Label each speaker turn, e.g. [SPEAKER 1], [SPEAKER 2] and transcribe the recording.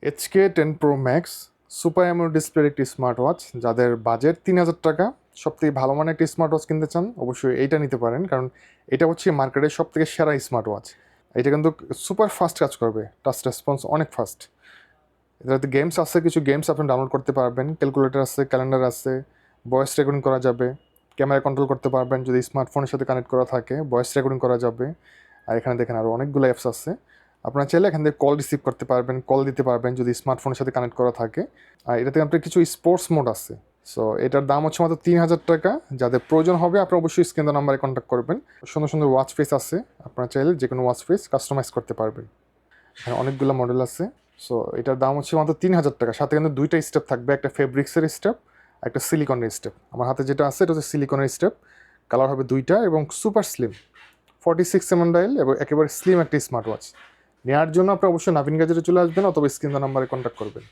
[SPEAKER 1] HK10 Pro Max super AMOLED ডিসপ্লের একটি smart watch. যাদের বাজেট 3000 টাকা, সবথেকে ভালো মানের একটি স্মার্ট ওয়াচ কিনতে চান, অবশ্যই এইটা নিতে পারেন, কারণ এটা হচ্ছে মার্কেটের সবথেকে সেরা স্মার্ট ওয়াচ। এটা কিন্তু সুপার ফাস্ট কাজ করবে, টাচ রেসপন্স অনেক ফাস্ট। এটাতে গেমস আছে, কিছু গেমস আপনি ডাউনলোড করতে পারবেন, ক্যালকুলেটর আছে, ক্যালেন্ডার আছে, ভয়েস রেকর্ডিং করা যাবে, ক্যামেরা কন্ট্রোল করতে পারবেন, যদি স্মার্টফোনের সাথে কানেক্ট করা থাকে ভয়েস রেকর্ডিং করা যাবে। আর এখানে দেখেন আরও অনেকগুলো অ্যাপস আছে, আপনারা চাইলে এখান থেকে কল রিসিভ করতে পারবেন, কল দিতে পারবেন যদি স্মার্টফোনের সাথে কানেক্ট করা থাকে। আর এটাতে আপনার কিছু স্পোর্টস মোড আছে। সো এটার দাম হচ্ছে মাত্র 3000 টাকা। যাদের প্রয়োজন হবে আপনারা অবশ্যই স্ক্রিন নাম্বারে কন্ট্যাক্ট করবেন। সুন্দর সুন্দর ওয়াচ ফেস আছে, আপনারা চাইলে যে কোনো ওয়াচ ফেস কাস্টমাইজ করতে পারবেন। এখানে অনেকগুলো মডেল আছে। সো এটার দাম হচ্ছে মাত্র 3000 টাকা। সাথে কিন্তু দুইটা স্টেপ থাকবে, একটা ফেব্রিক্সের স্টেপ, একটা সিলিকনের স্টেপ। আমার হাতে যেটা আছে এটা হচ্ছে সিলিকনের স্টেপ, কালার হবে দুইটা এবং সুপার স্লিম, 46mm ডায়াল এবং একেবারে স্লিম একটা স্মার্ট ওয়াচ। নেওয়ার জন্য আপনি অবশ্যই নাভিন গ্যাজেটে চলে আসবেন অথবা স্ক্রিন নাম্বারে কন্ট্যাক্ট করবেন।